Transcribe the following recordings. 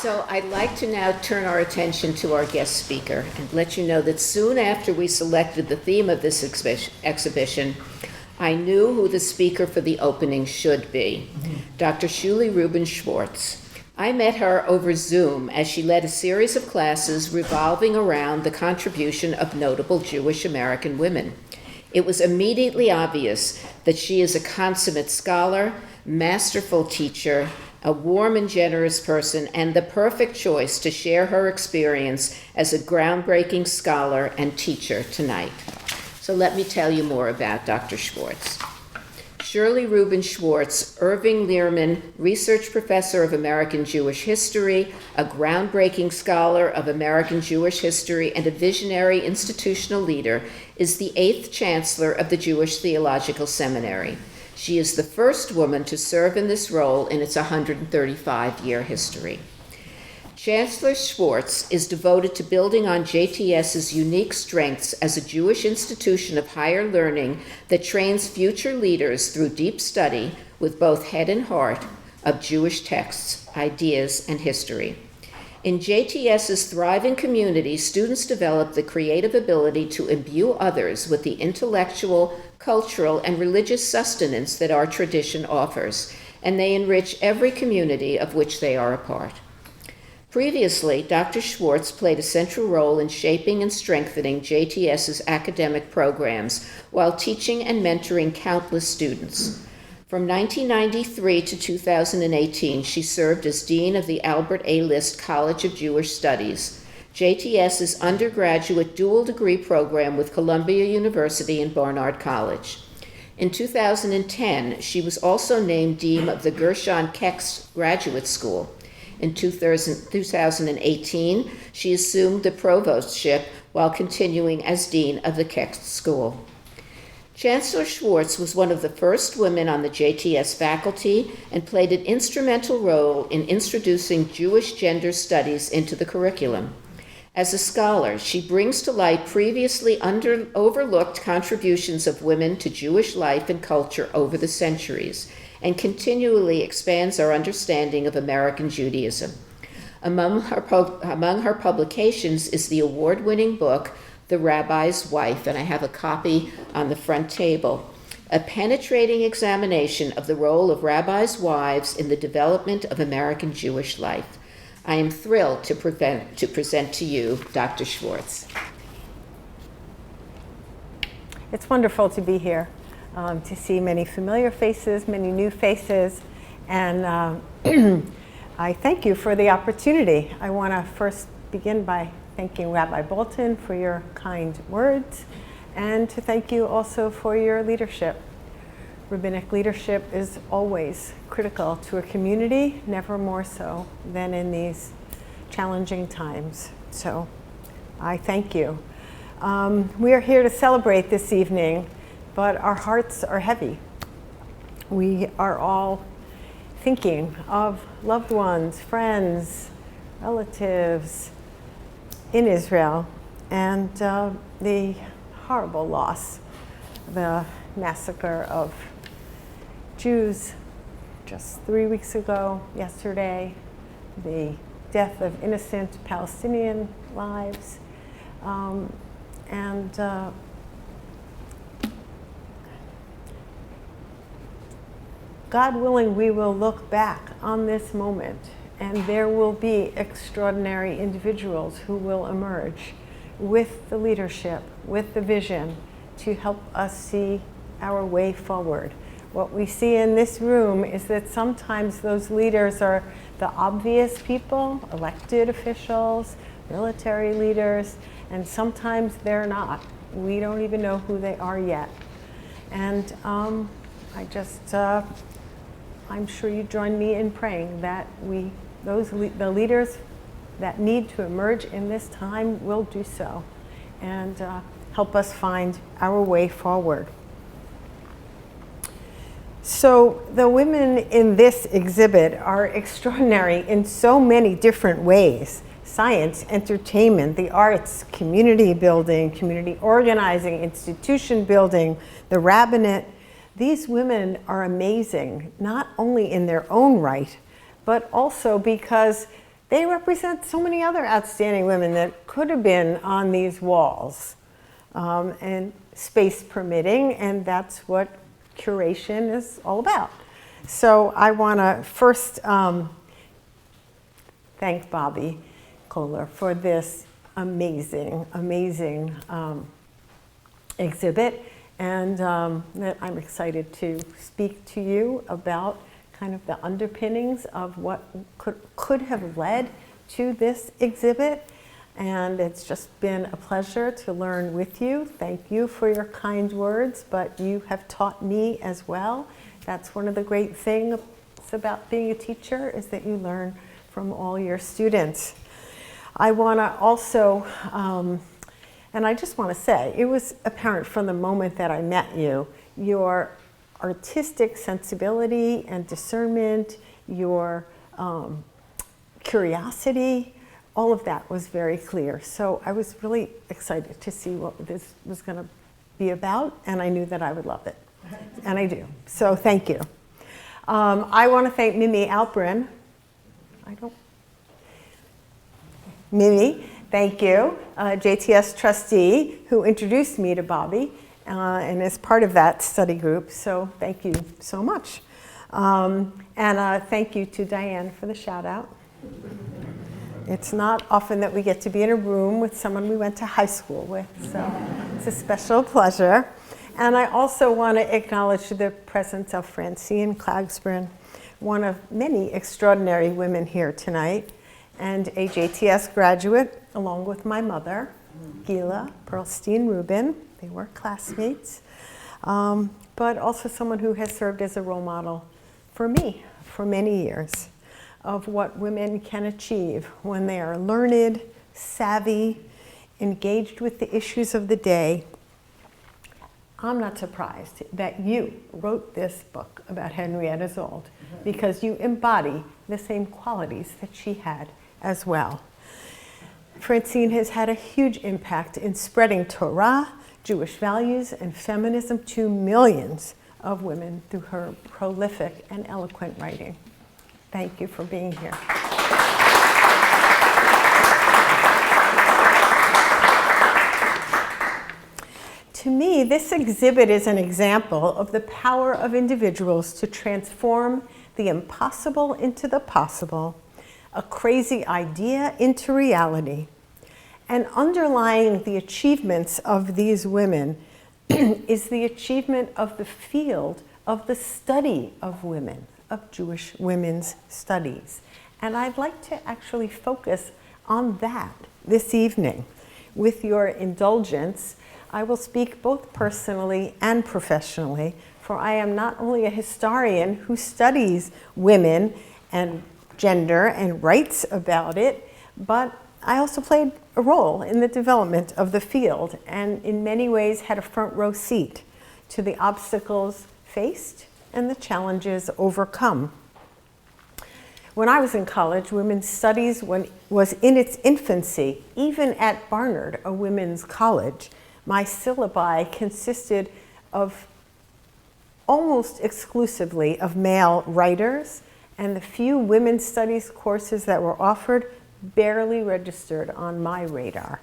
So I'd like to now turn our attention to our guest speaker and let you know that soon after we selected the theme of this exhibition, I knew who the speaker for the opening should be, Dr. Shuli Rubin Schwartz. I met her over Zoom as she led a series of classes revolving around the contribution of notable Jewish American women. It was immediately obvious that she is a consummate scholar, masterful teacher, a warm and generous person, and the perfect choice to share her experience as a groundbreaking scholar and teacher tonight. So let me tell you more about Dr. Schwartz. Shirley Rubin Schwartz, Irving Lehrman Research Professor of American Jewish History, a groundbreaking scholar of American Jewish history, and a visionary institutional leader, is the 8th Chancellor of the Jewish Theological Seminary. She is the first woman to serve in this role in its 135-year history. Chancellor Schwartz is devoted to building on JTS's unique strengths as a Jewish institution of higher learning that trains future leaders through deep study with both head and heart of Jewish texts, ideas, and history. In JTS's thriving community, students develop the creative ability to imbue others with the intellectual, cultural, and religious sustenance that our tradition offers, and they enrich every community of which they are a part. Previously, Dr. Schwartz played a central role in shaping and strengthening JTS's academic programs while teaching and mentoring countless students. From 1993 to 2018, she served as Dean of the Albert A. List College of Jewish Studies, JTS's undergraduate dual degree program with Columbia University and Barnard College. In 2010, she was also named Dean of the Gershon Kex Graduate School. In 2018, she assumed the provostship while continuing as Dean of the Kex School. Chancellor Schwartz was one of the first women on the JTS faculty and played an instrumental role in introducing Jewish gender studies into the curriculum. As a scholar, she brings to light previously overlooked contributions of women to Jewish life and culture over the centuries, and continually expands our understanding of American Judaism. Among her publications is the award-winning book, The Rabbi's Wife, and I have a copy on the front table, a penetrating examination of the role of rabbis' wives in the development of American Jewish life. I am thrilled to present to you Dr. Schwartz. It's wonderful to be here. To see many familiar faces, many new faces, and I thank you for the opportunity. I want to first begin by thanking Rabbi Bolton for your kind words, and to thank you also for your leadership. Rabbinic leadership is always critical to a community, never more so than in these challenging times. So I thank you. We are here to celebrate this evening, but our hearts are heavy. We are all thinking of loved ones, friends, relatives in Israel, and the horrible loss, the massacre of Jews just 3 weeks ago, yesterday, the death of innocent Palestinian lives, God willing, we will look back on this moment, and there will be extraordinary individuals who will emerge with the leadership, with the vision to help us see our way forward. What we see in this room is that sometimes those leaders are the obvious people, elected officials, military leaders, and sometimes they're not. We don't even know who they are yet. And I'm sure you join me in praying that the leaders that need to emerge in this time will do so and help us find our way forward. So the women in this exhibit are extraordinary in so many different ways: science, entertainment, the arts, community building, community organizing, institution building, the rabbinate. These women are amazing, not only in their own right, but also because they represent so many other outstanding women that could have been on these walls, and space permitting, and that's what curation is all about. So I want to first thank Bobby Kohler for this amazing, amazing exhibit, and that I'm excited to speak to you about kind of the underpinnings of what could have led to this exhibit. And it's just been a pleasure to learn with you. Thank you for your kind words, but you have taught me as well. That's one of the great things about being a teacher, is that you learn from all your students. I want to also, and I just want to say, it was apparent from the moment that I met you, your artistic sensibility and discernment, your curiosity, all of that was very clear. So I was really excited to see what this was going to be about, and I knew that I would love it. And I do. So thank you. I want to thank Mimi Alperin. Mimi, thank you. JTS trustee who introduced me to Bobby and is part of that study group. So thank you so much. And thank you to Diane for the shout out. It's not often that we get to be in a room with someone we went to high school with, so it's a special pleasure. And I also want to acknowledge the presence of Francine Klagsbrun, one of many extraordinary women here tonight, and a JTS graduate, along with my mother, Gila Pearlstein Rubin. They were classmates, but also someone who has served as a role model for me for many years, of what women can achieve when they are learned, savvy, engaged with the issues of the day. I'm not surprised that you wrote this book about Henrietta Szold, because you embody the same qualities that she had as well. Francine has had a huge impact in spreading Torah, Jewish values, and feminism to millions of women through her prolific and eloquent writing. Thank you for being here. To me, this exhibit is an example of the power of individuals to transform the impossible into the possible, a crazy idea into reality. And underlying the achievements of these women is the achievement of the field of the study of women, of Jewish women's studies. And I'd like to actually focus on that this evening. With your indulgence, I will speak both personally and professionally, for I am not only a historian who studies women and gender and writes about it, but I also played a role in the development of the field, and in many ways had a front row seat to the obstacles faced and the challenges overcome. When I was in college, women's studies was in its infancy. Even at Barnard, a women's college, my syllabi consisted of almost exclusively of male writers, and the few women's studies courses that were offered barely registered on my radar.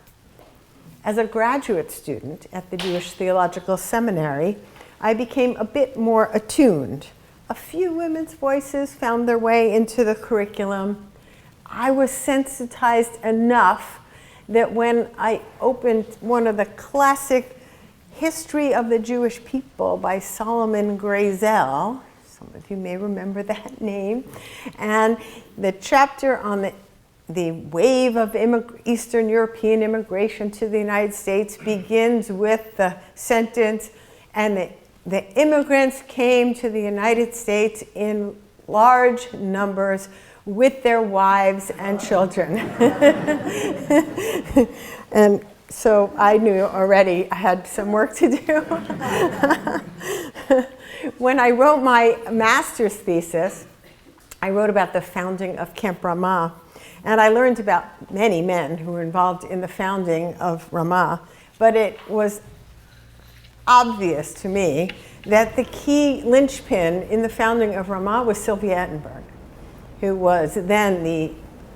As a graduate student at the Jewish Theological Seminary, I became a bit more attuned. A few women's voices found their way into the curriculum. I was sensitized enough that when I opened one of the classic History of the Jewish People by Solomon Grazel, some of you may remember that name, and the chapter on the wave of Eastern European immigration to the United States begins with the sentence, and the immigrants came to the United States in large numbers with their wives and children. And so I knew already I had some work to do. When I wrote my master's thesis, I wrote about the founding of Camp Ramah. And I learned about many men who were involved in the founding of Ramah. But it was obvious to me that the key linchpin in the founding of Ramah was Sylvia Ettenberg, who was then the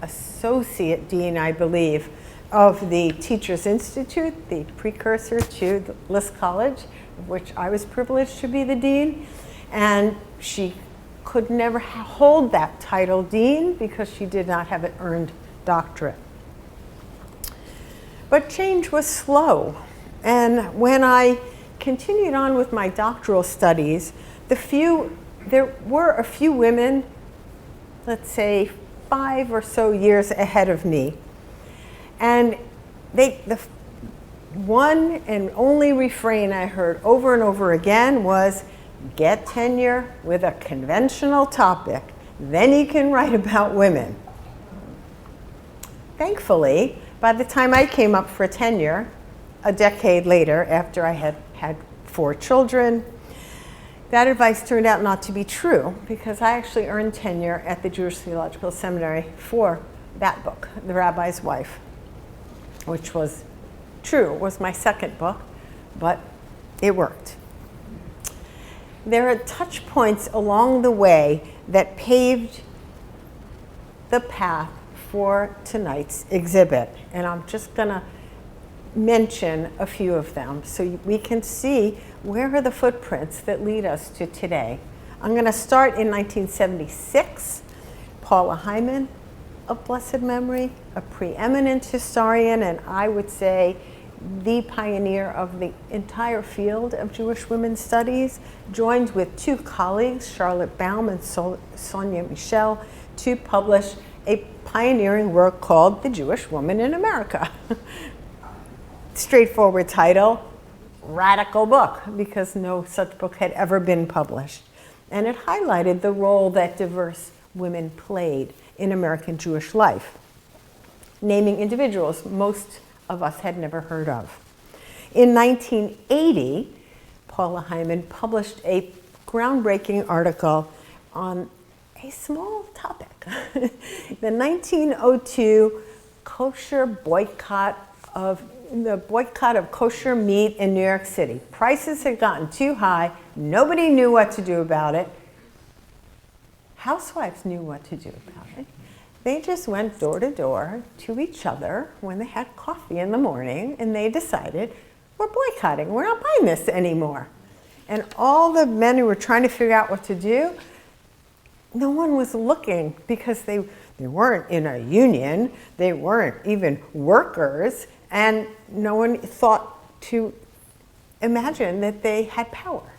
associate dean, I believe, of the Teachers Institute, the precursor to the List College, of which I was privileged to be the dean. And she could never hold that title, dean, because she did not have an earned doctorate. But change was slow. And when I continued on with my doctoral studies, there were a few women, let's say 5 or so years ahead of me. And the one and only refrain I heard over and over again was, get tenure with a conventional topic, then you can write about women. Thankfully, by the time I came up for tenure, a decade later, after I had had 4 children, that advice turned out not to be true, because I actually earned tenure at the Jewish Theological Seminary for that book, The Rabbi's Wife, which was true. It was my second book, but it worked. There are touch points along the way that paved the path for tonight's exhibit, and I'm just going to mention a few of them so we can see where are the footprints that lead us to today. I'm going to start in 1976. Paula Hyman, of blessed memory, a preeminent historian, and I would say the pioneer of the entire field of Jewish women's studies, joined with 2 colleagues, Charlotte Baum and Sonia Michel, to publish a pioneering work called The Jewish Woman in America. Straightforward title, radical book, because no such book had ever been published. And it highlighted the role that diverse women played in American Jewish life, naming individuals most of us had never heard of. In 1980, Paula Hyman published a groundbreaking article on a small topic, the 1902 kosher boycott of kosher meat in New York City. Prices had gotten too high. Nobody knew what to do about it. Housewives knew what to do about it. They just went door to door to each other when they had coffee in the morning, and they decided, we're boycotting. We're not buying this anymore. And all the men who were trying to figure out what to do, no one was looking, because they weren't in a union. They weren't even workers. And no one thought to imagine that they had power.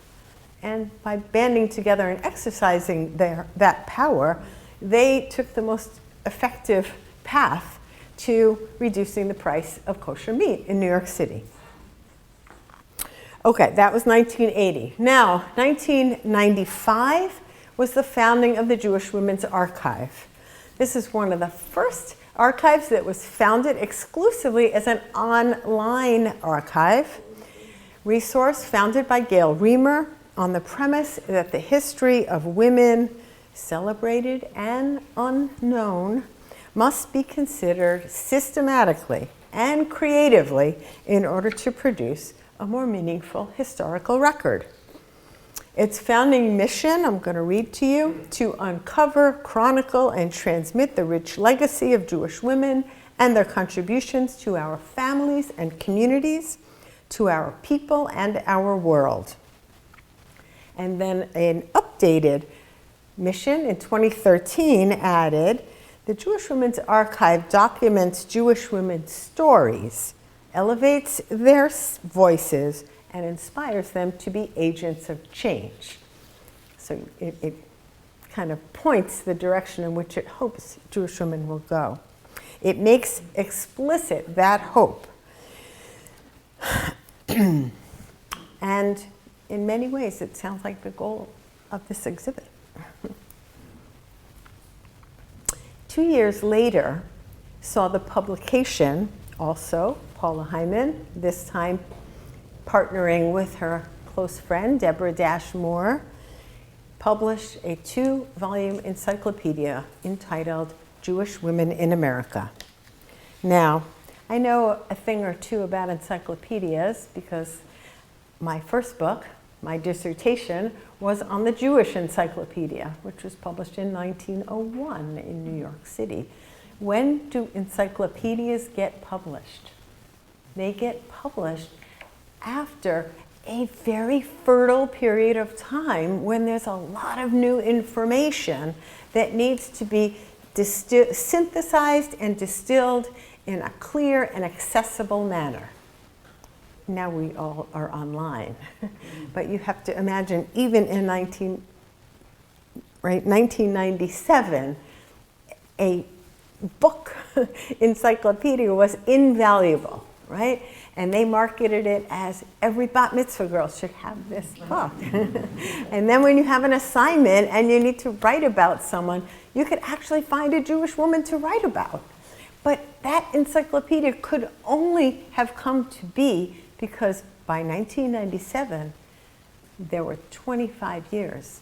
And by banding together and exercising that power, they took the most effective path to reducing the price of kosher meat in New York City. Okay, that was 1980. Now, 1995 was the founding of the Jewish Women's Archive. This is one of the first archives that was founded exclusively as an online archive resource, founded by Gail Reamer on the premise that the history of women, celebrated and unknown, must be considered systematically and creatively in order to produce a more meaningful historical record. Its founding mission, I'm going to read to you, to uncover, chronicle, and transmit the rich legacy of Jewish women and their contributions to our families and communities, to our people and our world. And then an updated mission in 2013 added, the Jewish Women's Archive documents Jewish women's stories, elevates their voices, and inspires them to be agents of change. So it kind of points the direction in which it hopes Jewish women will go. It makes explicit that hope. And in many ways, it sounds like the goal of this exhibit. 2 years later saw the publication, also Paula Hyman, this time partnering with her close friend, Deborah Dash Moore, published a 2-volume encyclopedia entitled Jewish Women in America. Now, I know a thing or two about encyclopedias because my first book, my dissertation, was on the Jewish Encyclopedia, which was published in 1901 in New York City, When do encyclopedias get published? They get published after a very fertile period of time when there's a lot of new information that needs to be synthesized and distilled in a clear and accessible manner. Now we all are online, but you have to imagine even in 1997, a book encyclopedia was invaluable, right? And they marketed it as every bat mitzvah girl should have this book. And then when you have an assignment and you need to write about someone, you could actually find a Jewish woman to write about. But that encyclopedia could only have come to be because by 1997, there were 25 years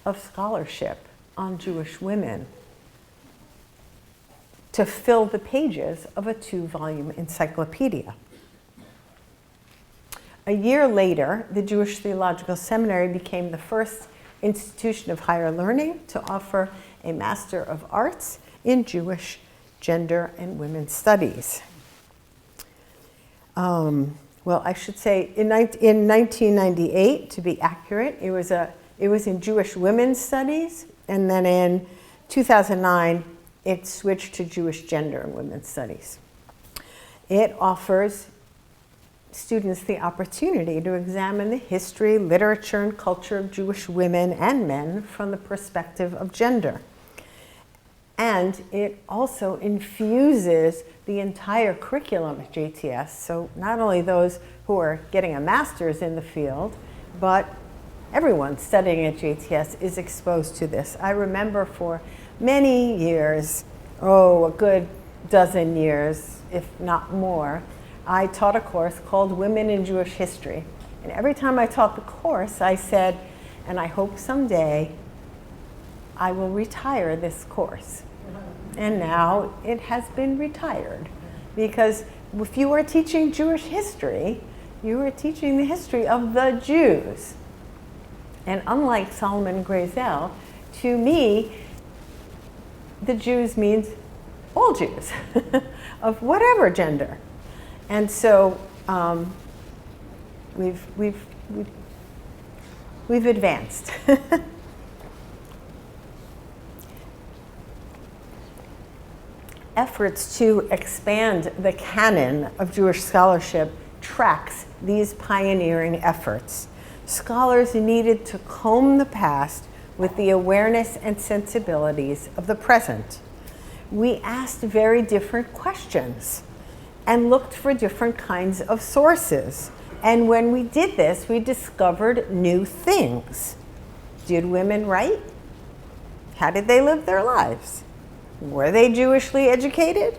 of scholarship on Jewish women to fill the pages of a 2-volume encyclopedia. A year later, the Jewish Theological Seminary became the first institution of higher learning to offer a Master of Arts in Jewish Gender and Women's Studies. Well, I should say in 1998, to be accurate, it was in Jewish Women's Studies, and then in 2009, it switched to Jewish Gender and Women's Studies. It offers students the opportunity to examine the history, literature, and culture of Jewish women and men from the perspective of gender. And it also infuses the entire curriculum at JTS, so not only those who are getting a master's in the field, but everyone studying at JTS is exposed to this. I remember for many years, a good dozen years, if not more, I taught a course called Women in Jewish History. And every time I taught the course, I said, and I hope someday I will retire this course. And now it has been retired. Because if you are teaching Jewish history, you are teaching the history of the Jews. And unlike Solomon Grazel, to me, the Jews means all Jews of whatever gender. And so we've advanced. Efforts to expand the canon of Jewish scholarship tracks these pioneering efforts. Scholars needed to comb the past with the awareness and sensibilities of the present. We asked very different questions and looked for different kinds of sources. And when we did this, we discovered new things. Did women write? How did they live their lives? Were they Jewishly educated?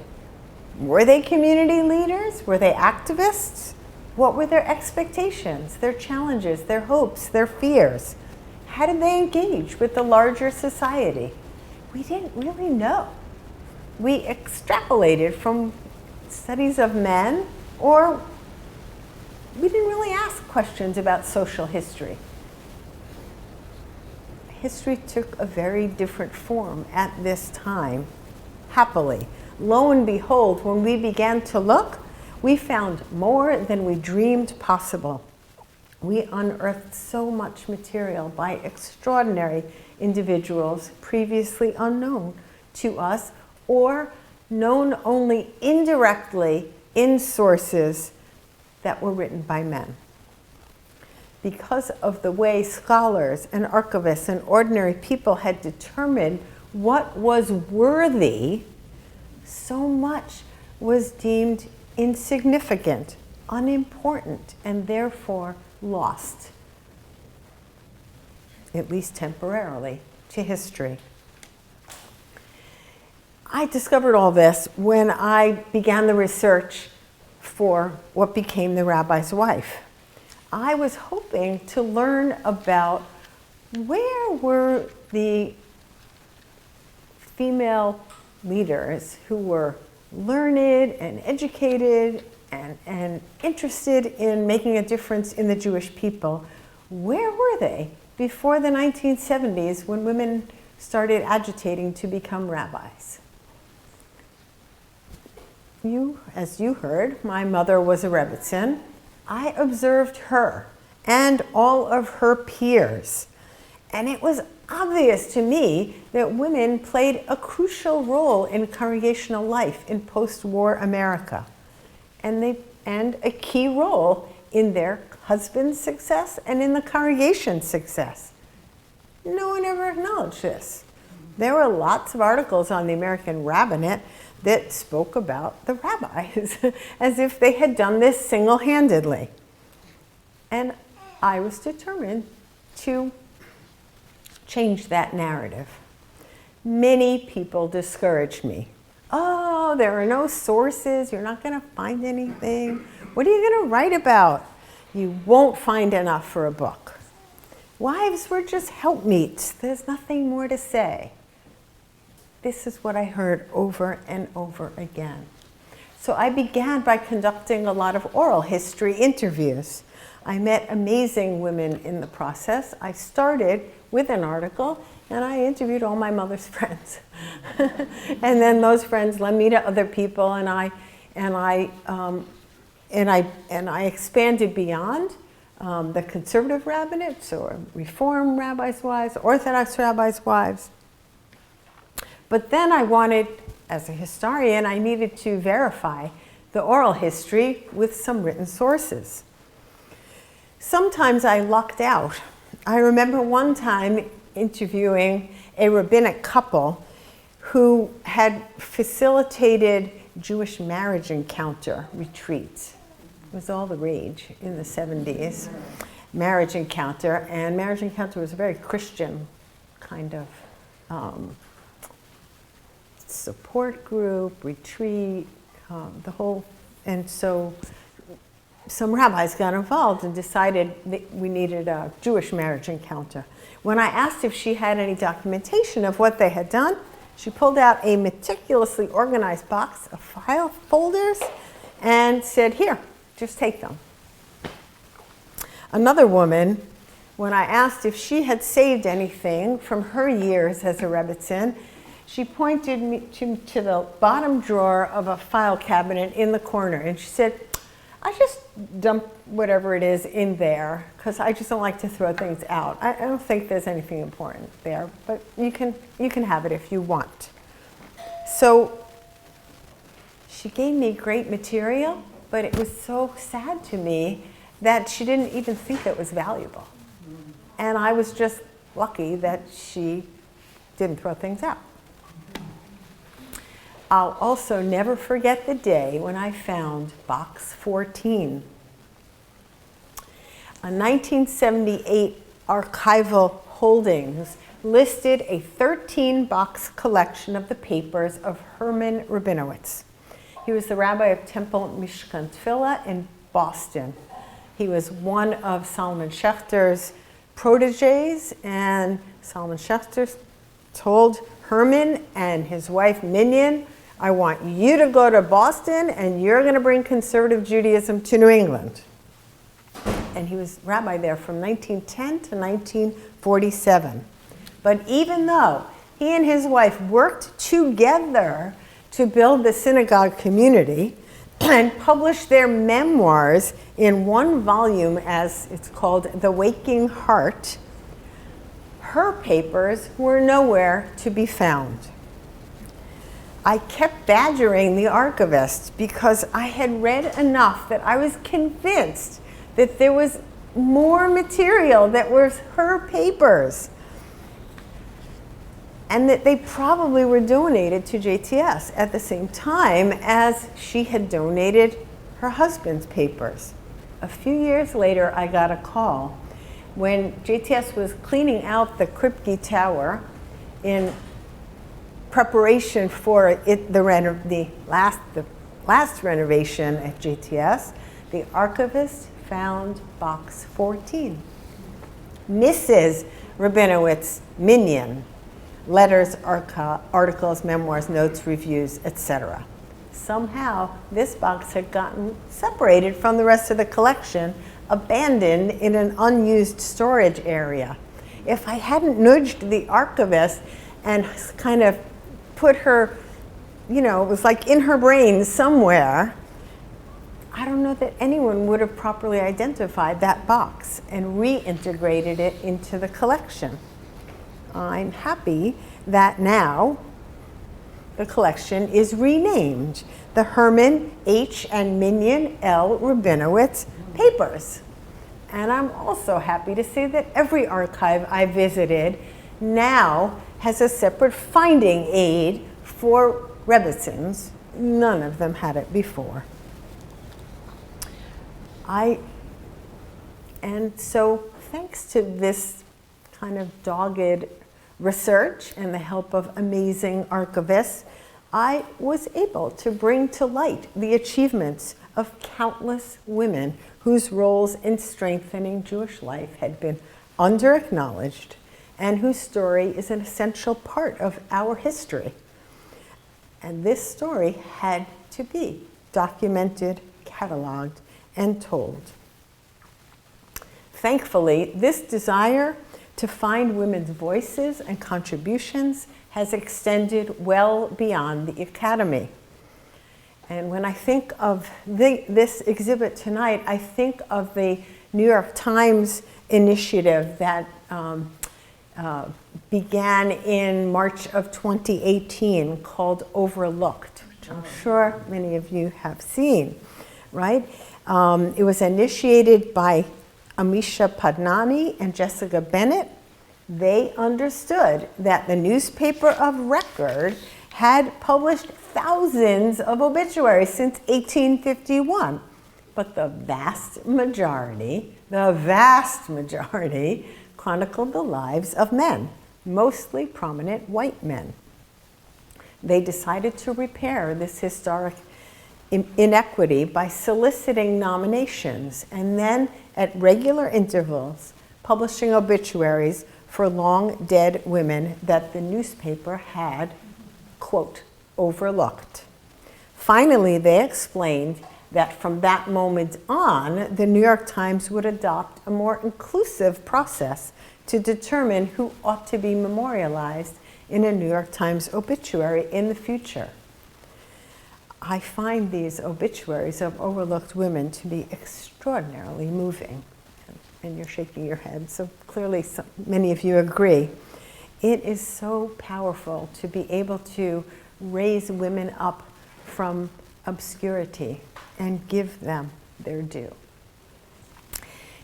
Were they community leaders? Were they activists? What were their expectations, their challenges, their hopes, their fears? How did they engage with the larger society? We didn't really know. We extrapolated from studies of men, or we didn't really ask questions about social history. History took a very different form at this time, happily. Lo and behold, when we began to look, we found more than we dreamed possible. We unearthed so much material by extraordinary individuals previously unknown to us, or known only indirectly in sources that were written by men. Because of the way scholars and archivists and ordinary people had determined what was worthy, so much was deemed insignificant, unimportant, and therefore lost, at least temporarily, to history. I discovered all this when I began the research for what became The Rabbi's Wife. I was hoping to learn about where were the female leaders who were learned and educated and interested in making a difference in the Jewish people. Where were they before the 1970s when women started agitating to become rabbis? as you heard, my mother was a Rebbitzin. I observed her and all of her peers, and it was obvious to me that women played a crucial role in congregational life in post-war America, and a key role in their husband's success and in the congregation's success. No one ever acknowledged this. There were lots of articles on the American Rabbinate that spoke about the rabbis as if they had done this single-handedly. And I was determined to change that narrative. Many people discouraged me. Oh, there are no sources. You're not going to find anything. What are you going to write about? You won't find enough for a book. Wives were just helpmeets. There's nothing more to say. This is what I heard over and over again. So I began by conducting a lot of oral history interviews. I met amazing women in the process. I started with an article, and I interviewed all my mother's friends. And then those friends led me to other people, and I expanded beyond the conservative rabbinates or Reform rabbis' wives, Orthodox rabbis' wives. But then I wanted, as a historian, I needed to verify the oral history with some written sources. Sometimes I lucked out. I remember one time interviewing a rabbinic couple who had facilitated Jewish marriage encounter retreats. It was all the rage in the 70s, marriage encounter. And marriage encounter was a very Christian kind of support group, retreat, the whole, and so some rabbis got involved and decided that we needed a Jewish marriage encounter. When I asked if she had any documentation of what they had done, she pulled out a meticulously organized box of file folders and said, "Here, just take them." Another woman, when I asked if she had saved anything from her years as a Rebbitzin, she pointed me to the bottom drawer of a file cabinet in the corner, and she said, "I just dump whatever it is in there because I just don't like to throw things out. I don't think there's anything important there, but you can have it if you want." So she gave me great material, but it was so sad to me that she didn't even think it was valuable. And I was just lucky that she didn't throw things out. I'll also never forget the day when I found box 14. A 1978 archival holdings listed a 13-box collection of the papers of Herman Rabinowitz. He was the rabbi of Temple Mishkan Tefillah in Boston. He was one of Solomon Schechter's proteges, and Solomon Schechter told Herman and his wife Minion, "I want you to go to Boston and you're going to bring conservative Judaism to New England." And he was rabbi there from 1910 to 1947. But even though he and his wife worked together to build the synagogue community and published their memoirs in one volume, as it's called, The Waking Heart, her papers were nowhere to be found. I kept badgering the archivist because I had read enough that I was convinced that there was more material that was her papers and that they probably were donated to JTS at the same time as she had donated her husband's papers. A few years later, I got a call when JTS was cleaning out the Kripke Tower in preparation for the last renovation at JTS. The archivist found box 14. Mrs. Rabinowitz Minion, letters, articles, memoirs, notes, reviews, etc. Somehow, this box had gotten separated from the rest of the collection, abandoned in an unused storage area. If I hadn't nudged the archivist and kind of put her it was like in her brain somewhere. I don't know that anyone would have properly identified that box and reintegrated it into the collection. I'm happy that now the collection is renamed the Herman H. and Minion L. Rabinowitz Papers. And I'm also happy to say that every archive I visited now has a separate finding aid for Rebbitzins. None of them had it before. And so thanks to this kind of dogged research and the help of amazing archivists, I was able to bring to light the achievements of countless women whose roles in strengthening Jewish life had been under-acknowledged and whose story is an essential part of our history. And this story had to be documented, cataloged, and told. Thankfully, this desire to find women's voices and contributions has extended well beyond the Academy. And when I think of this exhibit tonight, I think of the New York Times initiative that began in March of 2018 called Overlooked, which I'm sure many of you have seen, right? It was initiated by Amisha Padnani and Jessica Bennett. They understood that the newspaper of record had published thousands of obituaries since 1851. But the vast majority chronicled the lives of men, mostly prominent white men. They decided to repair this historic inequity by soliciting nominations and then at regular intervals publishing obituaries for long dead women that the newspaper had, quote, overlooked. Finally, they explained that from that moment on, the New York Times would adopt a more inclusive process to determine who ought to be memorialized in a New York Times obituary in the future. I find these obituaries of overlooked women to be extraordinarily moving. And you're shaking your head, so clearly many of you agree. It is so powerful to be able to raise women up from obscurity and give them their due.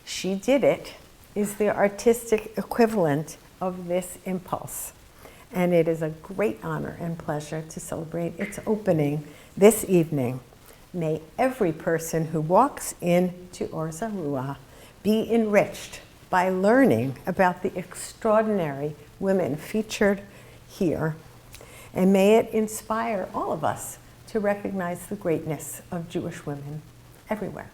She Did It is the artistic equivalent of this impulse. And it is a great honor and pleasure to celebrate its opening this evening. May every person who walks into OrZarua be enriched by learning about the extraordinary women featured here. And may it inspire all of us to recognize the greatness of Jewish women everywhere.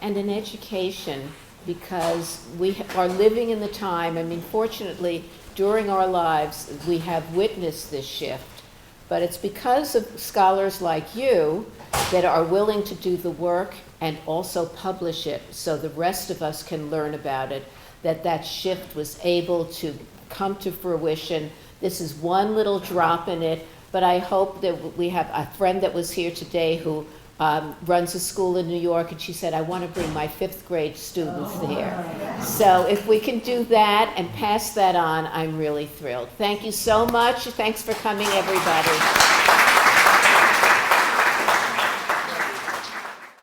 And an education, because we are living in the time. I mean, fortunately, during our lives, we have witnessed this shift, but it's because of scholars like you that are willing to do the work and also publish it so the rest of us can learn about it, that shift was able to come to fruition. This is one little drop in it, but I hope that we have a friend that was here today who runs a school in New York, and she said, I want to bring my 5th grade students there. So if we can do that and pass that on, I'm really thrilled. Thank you so much. Thanks for coming, everybody.